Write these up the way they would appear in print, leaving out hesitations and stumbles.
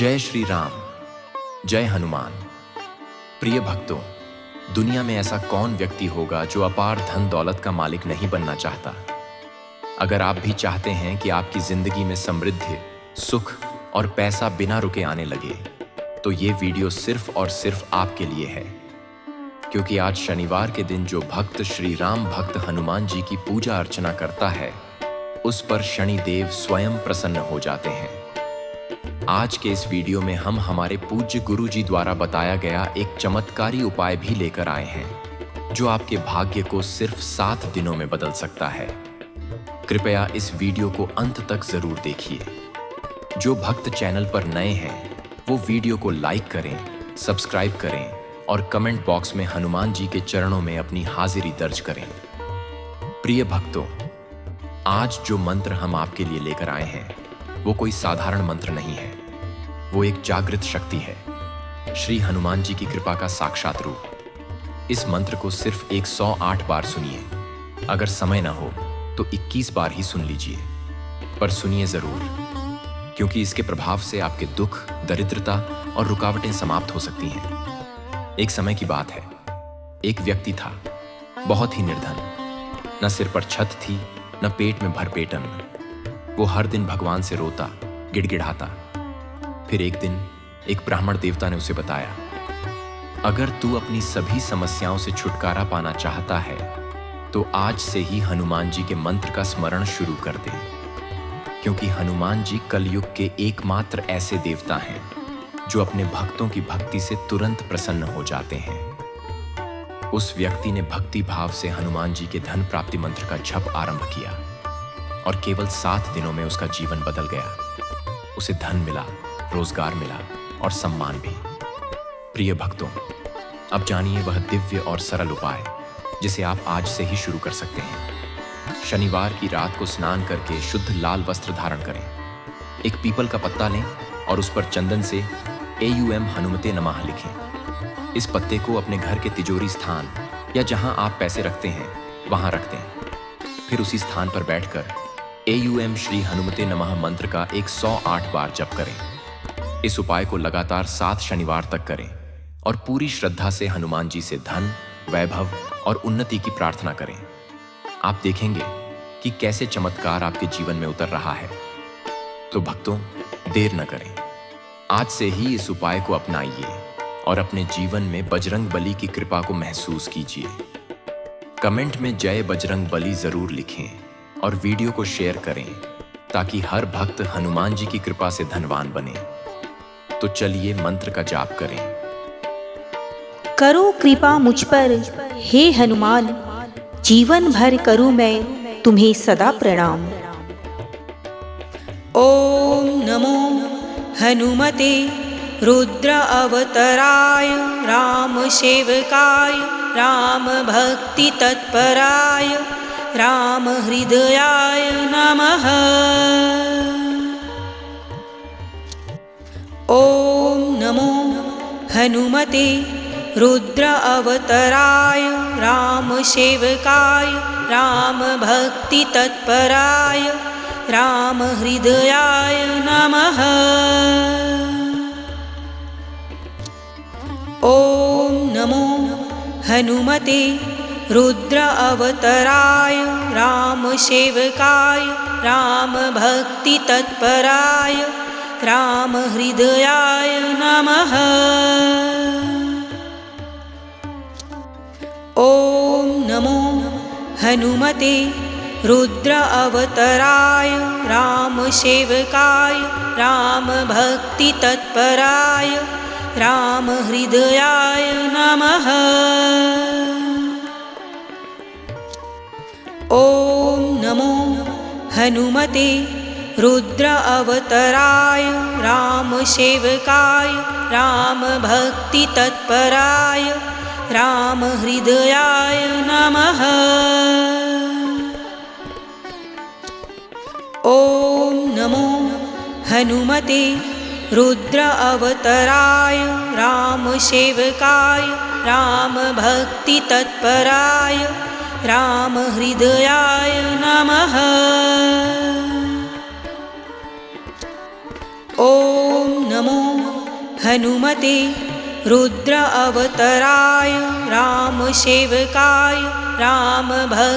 जय श्री राम, जय हनुमान। प्रिय भक्तों, दुनिया में ऐसा कौन व्यक्ति होगा जो अपार धन दौलत का मालिक नहीं बनना चाहता। अगर आप भी चाहते हैं कि आपकी जिंदगी में समृद्धि, सुख और पैसा बिना रुके आने लगे, तो ये वीडियो सिर्फ और सिर्फ आपके लिए है। क्योंकि आज शनिवार के दिन जो भक्त श्री राम भक्त हनुमान जी की पूजा अर्चना करता है, उस पर शनिदेव स्वयं प्रसन्न हो जाते हैं। आज के इस वीडियो में हम हमारे पूज्य गुरु जी द्वारा बताया गया एक चमत्कारी उपाय भी लेकर आए हैं, जो आपके भाग्य को सिर्फ 7 दिनों में बदल सकता है। कृपया इस वीडियो को अंत तक जरूर देखिए। जो भक्त चैनल पर नए हैं, वो वीडियो को लाइक करें, सब्सक्राइब करें और कमेंट बॉक्स में हनुमान जी के चरणों में अपनी हाजिरी दर्ज करें। प्रिय भक्तों, आज जो मंत्र हम आपके लिए लेकर आए हैं, वो कोई साधारण मंत्र नहीं है। वो एक जागृत शक्ति है, श्री हनुमान जी की कृपा का साक्षात रूप। इस मंत्र को सिर्फ 108 बार सुनिए। अगर समय ना हो तो 21 बार ही सुन लीजिए, पर सुनिए जरूर, क्योंकि इसके प्रभाव से आपके दुख, दरिद्रता और रुकावटें समाप्त हो सकती हैं। एक समय की बात है, एक व्यक्ति था, बहुत ही निर्धन। न सिर पर छत थी, न पेट में भरपेट अन्न। वो हर दिन भगवान से रोता, गिड़गिड़ाता। फिर एक दिन एक ब्राह्मण देवता ने उसे बताया, अगर तू अपनी सभी समस्याओं से छुटकारा पाना चाहता है, तो आज से ही हनुमान जी के मंत्र का स्मरण शुरू कर दे। क्योंकि हनुमान जी कलयुग के एकमात्र ऐसे देवता हैं जो अपने भक्तों की भक्ति से तुरंत प्रसन्न हो जाते हैं। उस व्यक्ति ने भक्ति भाव से हनुमान जी के धन प्राप्ति मंत्र का जप आरंभ किया और केवल 7 दिनों में उसका जीवन बदल गया। उसे धन मिला, रोजगार मिला और सम्मान भी। प्रिय भक्तों, अब जानिए वह दिव्य और सरल उपाय जिसे आप आज से ही शुरू कर सकते हैं। शनिवार की रात को स्नान करके शुद्ध लाल वस्त्र धारण करें। एक पीपल का पत्ता लें और उस पर चंदन से AUM हनुमते नमः लिखें। इस पत्ते को अपने घर के तिजोरी स्थान या जहां आप पैसे रखते हैं, वहां रख दें। फिर उसी स्थान पर बैठकर AUM श्री हनुमते नमः मंत्र का 108 बार जप करें। इस उपाय को लगातार 7 शनिवार तक करें और पूरी श्रद्धा से हनुमान जी से धन, वैभव और उन्नति की प्रार्थना करें। आप देखेंगे कि कैसे चमत्कार आपके जीवन में उतर रहा है। तो भक्तों, देर न करें, आज से ही इस उपाय को अपनाइए और अपने जीवन में बजरंग बली की कृपा को महसूस कीजिए। कमेंट में जय बजरंग बली जरूर लिखें और वीडियो को शेयर करें, ताकि हर भक्त हनुमान जी की कृपा से धनवान बने। तो चलिए मंत्र का जाप करें। करो कृपा मुझ पर हे हनुमान, जीवन भर करूं मैं तुम्हें सदा प्रणाम। ओम नमो हनुमते रुद्र अवतराय राम सेवकाय राम भक्ति तत्पराय राम हृदयाय नमः। ओम नमो हनुमते रुद्र अवतराय राम सेवकाय राम भक्ति तत्पराय राम हृदयाय नमः। ओम नमो हनुमते रुद्र अवतराय राम सेवकाय राम भक्ति तत्पराय राम हृदयाय नमः। ओम नमो हनुमते रुद्र अवतराय राम सेवकाय राम भक्ति तत्पराय राम हृदयाय नमः। ओम नमो हनुमते रुद्र अवतराय राम सेवकाय राम भक्ति तत्पराय राम हृदयाय नमः। ओम नमो हनुमते रुद्र अवतराय राम सेवकाय राम भक्ति तत्पराय राम हृदयाय नमः। ओम नमो हनुमते रुद्र अवतराय रामसेवकाय रामभक्तितत्पराय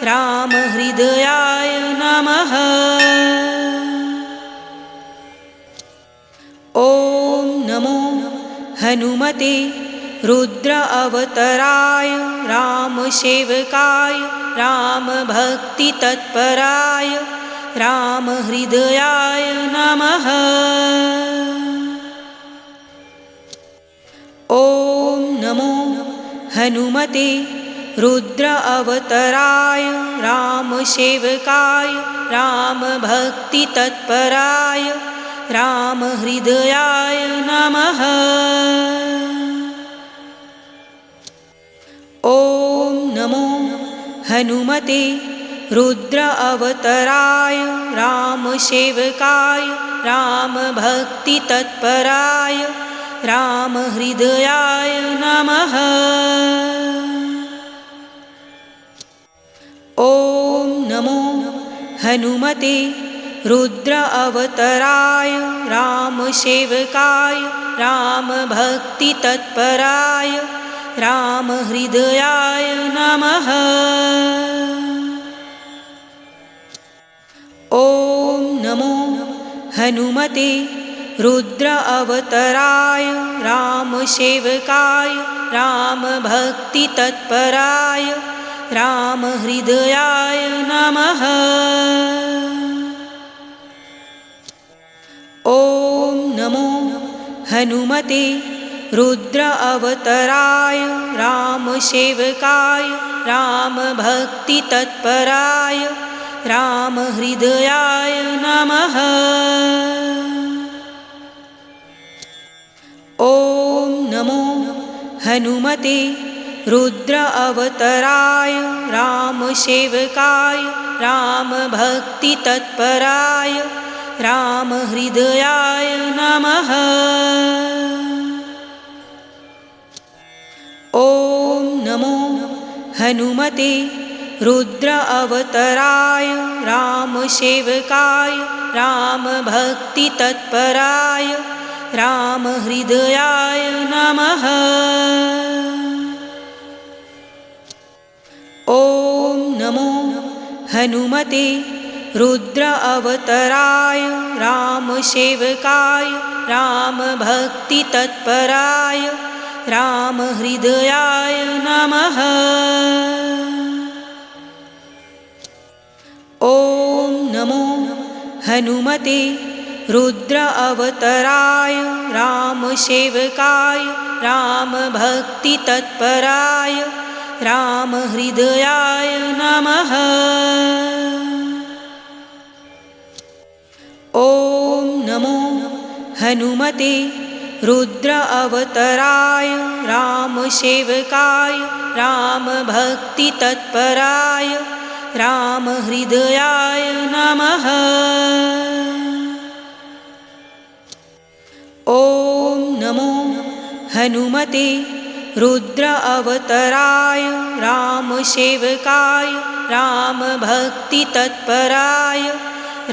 रामहृदयाय नमः। ॐ नमो हनुमते रुद्र अवतराय रामसेवकाय रामभक्तितत्पराय रामहृदयाय नमः। ॐ नमो हनुमते रुद्र अवतराय रामसेवकाय रामभक्तितत्पराय रामहृदयाय नमः। ॐ नमो हनुमते रुद्र अवतराय रामसेवकाय रामभक्तितत्पराय रामहृदयाय नमः। ॐ नमो हनुमते रुद्र अवतराय रामसेवकाय रामभक्तितत्पराय रामहृदयाय नमः। ॐ नमो हनुमते रुद्र अवतराय रामसेवकाय रामभक्तितत्पराय रामहृदयाय नमः। ॐ नमो हनुमते रुद्र अवतराय रामसेवकाय रामभक्तितत्पराय रामहृदयाय नमः। ॐ नमो हनुमते रुद्र अवतराय रामसेवकाय रामभक्तितत्पराय रामहृदयाय नमः। ॐ नमो हनुमते रुद्र अवतराय रामसेवकाय रामभक्तितत्पराय रामहृदयाय नमः। ॐ नमो हनुमते रुद्र अवतराय रामसेवकाय रामभक्तितत्पराय रामहृदयाय नमः। ॐ नमो हनुमते रुद्र अवतराय रामसेवकाय रामभक्तितत्पराय रामहृदयाय नमः। ॐ नमो हनुमते रुद्र अवतराय रामसेवकाय रामभक्तितत्पराय रामहृदयाय नमः। ॐ नमो हनुमते रुद्र अवतराय रामसेवकाय रामभक्तितत्पराय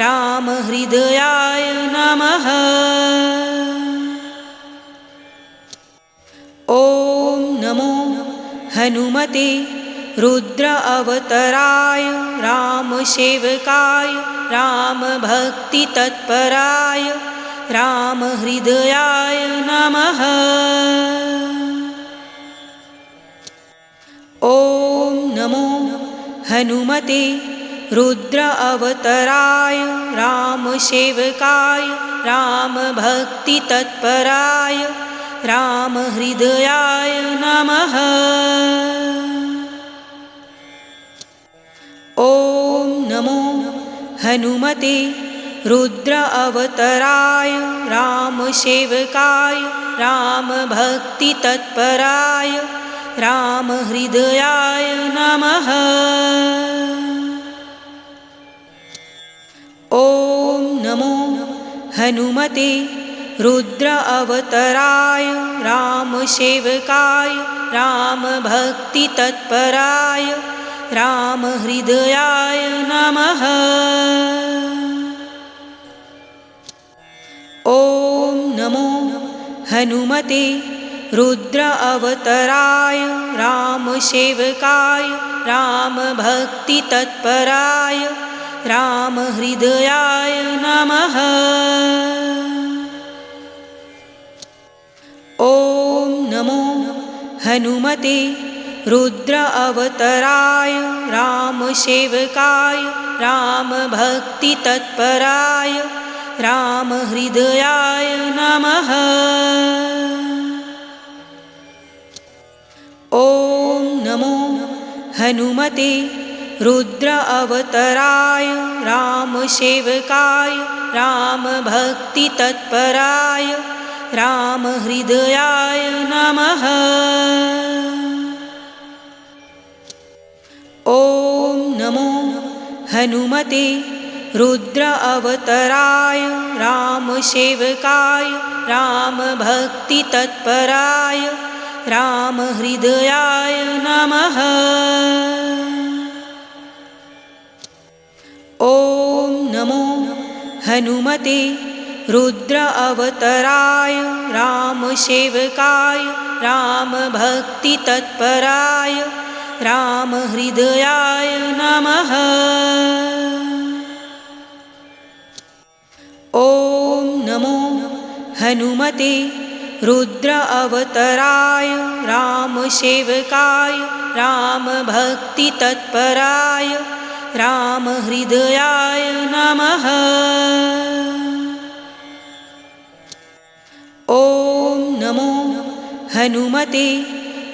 रामहृदयाय नमः। ॐ नमो हनुमते रुद्र अवतराय रामसेवकाय रामभक्तितत्पराय रामहृदयाय नमः। ॐ नमो हनुमते रुद्र अवतराय रामसेवकाय रामभक्तितत्पराय रामहृदयाय नमः। ॐ नमो हनुमते रुद्र अवतराय रामसेवकाय रामभक्तितत्पराय रामहृदयाय नमः। ॐ नमो हनुमते रुद्र अवतराय रामसेवकाय रामभक्तितत्पराय रामहृदयाय नमः। ॐ हनुमते रुद्र अवतराय रामसेवकाय रामभक्तितत्पराय रामहृदयाय नमः। ॐ नमो हनुमते रुद्र अवतराय रामसेवकाय रामभक्तितत्पराय रामहृदयाय नमः। ॐ नमो हनुमते रुद्र अवतराय रामसेवकाय रामभक्तितत्पराय रामहृदयाय नमः। ॐ नमो हनुमते रुद्र अवतराय रामसेवकाय रामभक्तितत्पराय रामहृदयाय नमः। ॐ नमो हनुमते रुद्र अवतराय रामसेवकाय रामभक्तितत्पराय रामहृदयाय नमः। ॐ नमो हनुमते रुद्र अवतराय रामसेवकाय रामभक्तितत्पराय रामहृदयाय नमः। ॐ नमो हनुमते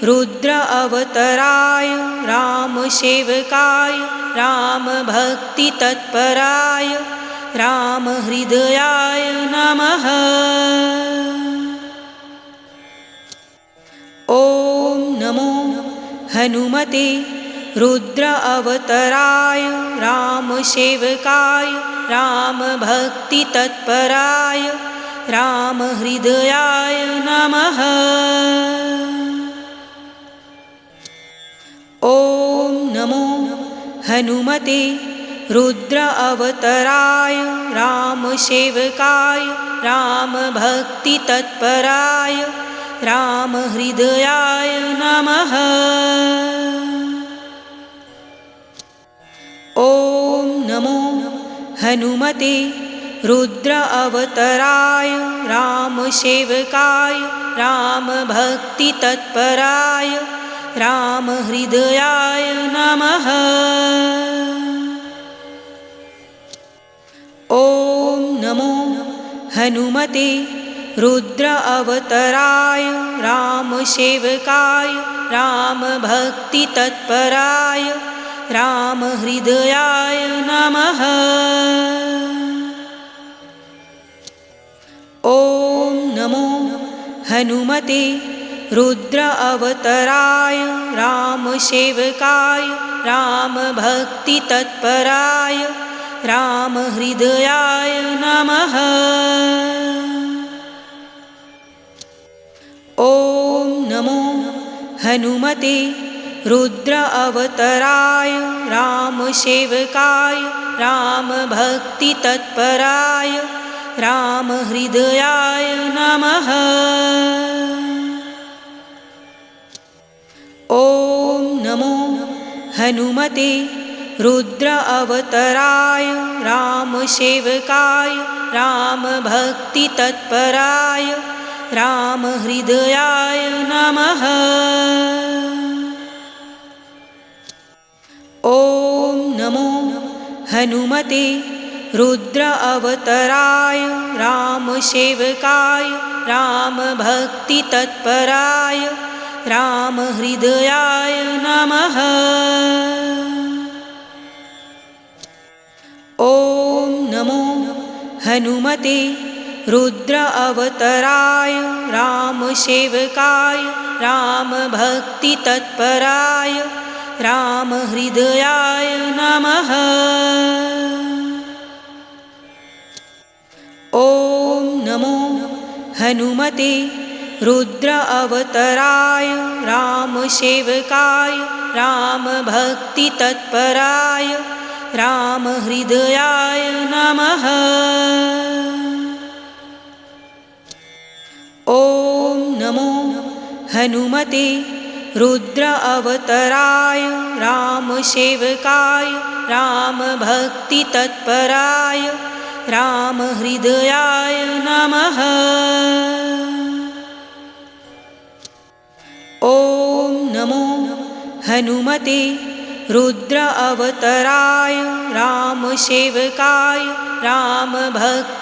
रुद्र अवतराय रामसेवकाय रामभक्तितत्पराय रामहृदयाय नमः। ॐ नमो हनुमते रुद्र अवतराय रामसेवकाय रामभक्तितत्पराय रामहृदयाय नमः। ॐ नमो हनुमते रुद्र अवतराय रामसेवकाय रामभक्तितत्पराय रामहृदयाय नमः। ॐ नमो हनुमते रुद्र अवतराय रामसेवकाय रामभक्तितत्पराय रामहृदयाय नमः। ॐ नमो हनुमते रुद्र अवतराय रामसेवकाय रामभक्तितत्पराय रामहृदयाय नमः। ॐ नमो हनुमते रुद्र अवतराय रामसेवकाय रामभक्तितत्पराय रामहृदयाय नमः। ॐ नमो हनुमते रुद्र अवतराय रामसेवकाय रामभक्तितत्पराय रामहृदयाय नमः। ॐ नमो हनुमते रुद्र अवतराय रामसेवकाय रामभक्तितत्पराय रामहृदयाय नमः। ॐ नमो हनुमते रुद्र अवतराय रामसेवकाय रामभक्तितत्पराय रामहृदयाय नमः। ॐ नमो हनुमते रुद्र अवतराय रामसेवकाय रामभक्तितत्पराय रामहृदयाय नमः। ॐ नमो हनुमते रुद्र अवतराय रामसेवकाय रामभक्तितत्पराय रामहृदयाय नमः। ॐ हनुमते रुद्र अवतराय रामसेवकाय रामभक्तितत्पराय रामहृदयाय नमः। ॐ नमो हनुमते रुद्र अवतराय रामसेवकाय रामभक्तितत्पराय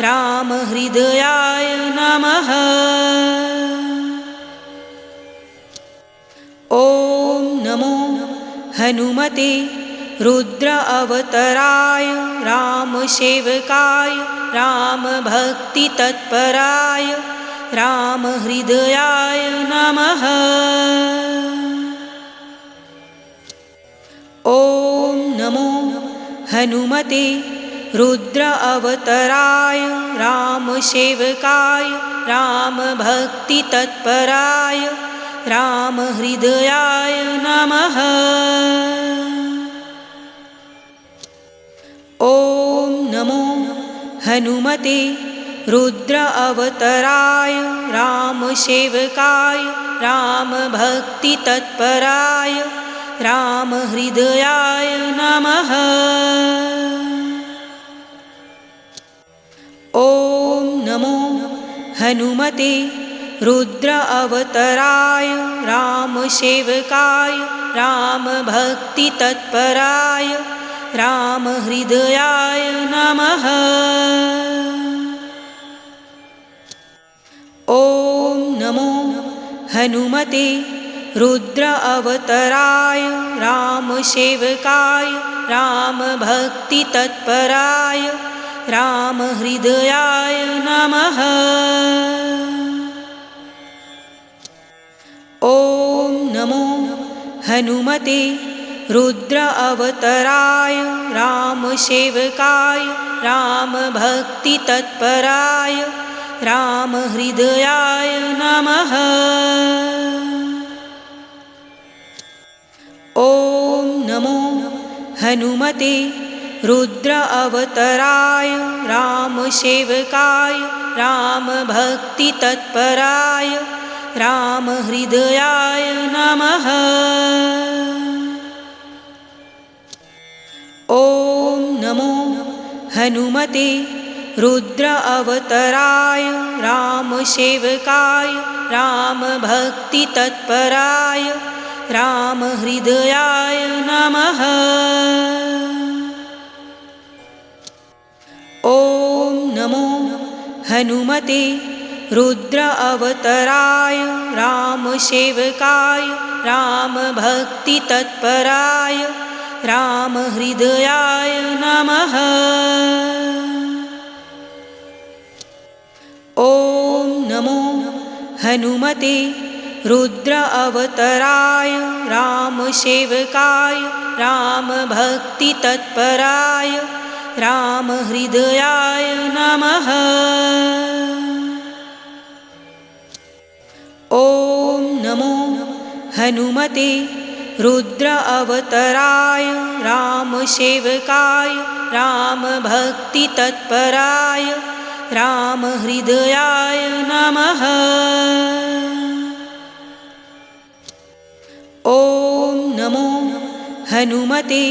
रामहृदयाय नमः। ॐ नमो हनुमते रुद्र अवतराय रामसेवकाय रामभक्तितत्पराय रामहृदयाय नमः। ॐ नमो हनुमते रुद्र अवतराय रामसेवकाय रामभक्तितत्पराय रामहृदयाय नमः। ॐ नमो हनुमते रुद्र अवतराय रामसेवकाय रामभक्तितत्पराय रामहृदयाय नमः। ॐ नमो हनुमते रुद्र अवतराय रामसेवकाय रामभक्तितत्पराय रामहृदयाय नमः। ॐ नमो हनुमते रुद्र अवतराय रामसेवकाय रामभक्तितत्पराय रामहृदयाय नमः। ॐ नमो हनुमते रुद्र अवतराय रामसेवकाय रामभक्तितत्पराय रामहृदयाय नमः। ॐ नमो हनुमते रुद्र अवतराय रामसेवकाय रामभक्तितत्पराय रामहृदयाय नमः। ॐ नमो हनुमते रुद्र अवतराय रामसेवकाय रामभक्तितत्पराय रामहृदयाय नमः। ॐ नमो हनुमते रुद्र अवतराय रामसेवकाय रामभक्तितत्पराय रामहृदयाय नमः। ॐ नमो हनुमते रुद्र अवतराय रामसेवकाय रामभक्तितत्पराय रामहृदयाय नमः। ॐ नमो हनुमते रुद्र अवतराय रामसेवकाय रामभक्तितत्पराय रामहृदयाय नमः। ॐ नमो हनुमते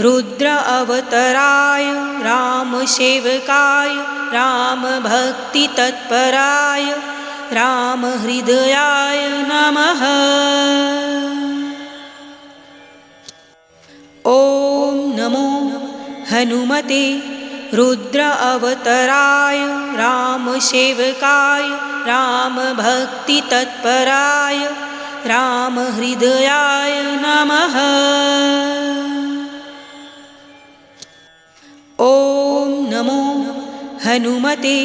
रुद्र अवतराय रामसेवकाय रामभक्तितत्पराय रामहृदयाय नमः। ॐ नमो हनुमते रुद्र अवतराय रामसेवकाय रामभक्तितत्पराय रामहृदयाय नमः। ॐ नमो हनुमते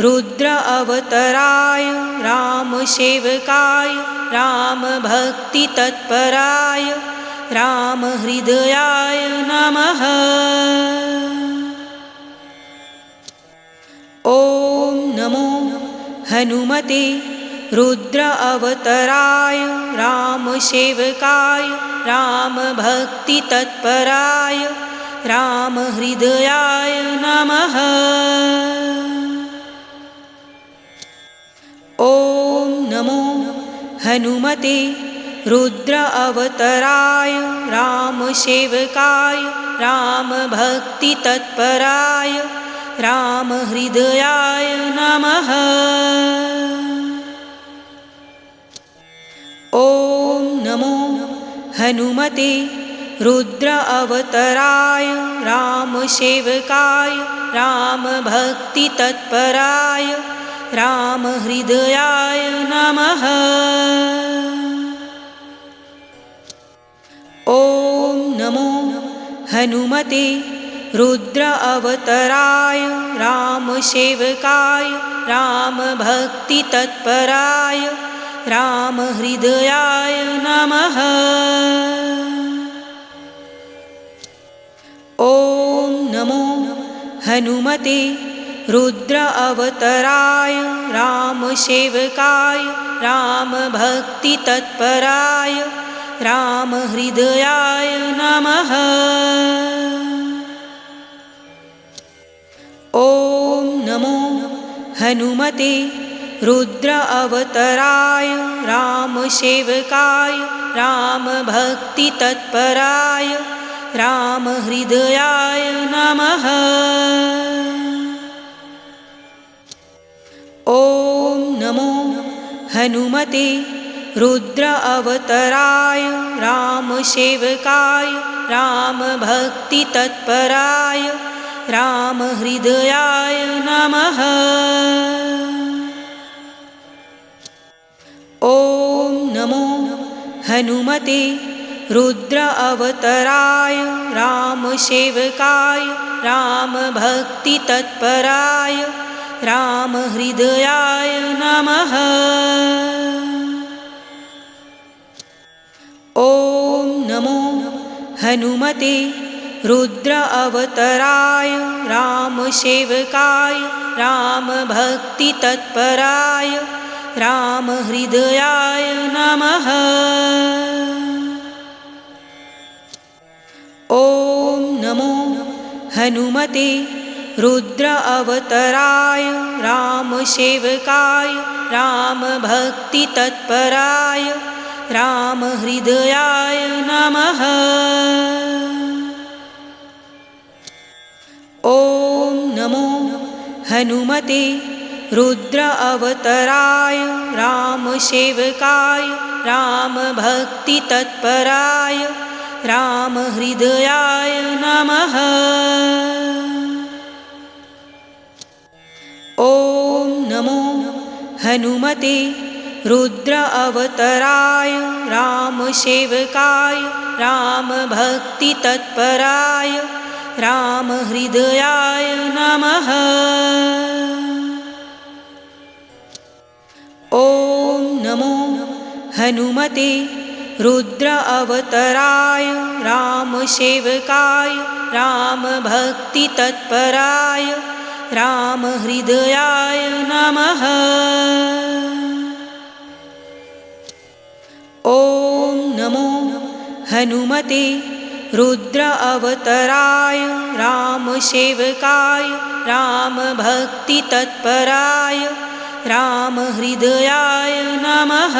रुद्र अवतराय रामसेवकाय रामभक्तितत्पराय रामहृदयाय नमः। ॐ नमो हनुमते रुद्र अवतराय रामसेवकाय रामभक्तितत्पराय रामहृदयाय नमः। ॐ हनुमते रुद्र अवतराय रामसेवकाय रामभक्तितत्पराय रामहृदयाय नमः। ॐ नमो हनुमते रुद्र अवतराय रामसेवकाय रामभक्तितत्पराय रामहृदयाय नमः। ॐ नमो हनुमते रुद्र अवतराय रामसेवकाय रामभक्तितत्पराय रामहृदयाय नमः। ॐ नमो हनुमते रुद्र अवतराय रामसेवकाय रामभक्तितत्पराय रामहृदयाय नमः। ॐ नमो हनुमते रुद्र अवतराय रामसेवकाय रामभक्तितत्पराय रामहृदयाय नमः। ॐ नमो हनुमते रुद्र अवतराय रामसेवकाय रामभक्तितत्पराय रामहृदयाय नमः। ॐ नमो हनुमते रुद्र अवतराय रामसेवकाय रामभक्तितत्पराय रामहृदयाय नमः। ॐ नमो हनुमते रुद्र अवतराय रामसेवकाय रामभक्तितत्पराय रामहृदयाय नमः। ॐ नमो हनुमते रुद्र अवतराय रामसेवकाय रामभक्तितत्पराय रामहृदयाय नमः। ॐ नमो हनुमते रुद्र अवतराय रामसेवकाय रामभक्तितत्पराय रामहृदयाय नमः। ॐ नमो हनुमते रुद्र अवतराय रामसेवकाय रामभक्तितत्पराय रामहृदयाय नमः। ॐ नमो हनुमते रुद्र अवतराय रामसेवकाय रामभक्तितत्पराय रामहृदयाय नमः। ॐ नमो हनुमते रुद्र अवतराय रामसेवकाय रामभक्तितत्पराय रामहृदयाय नमः।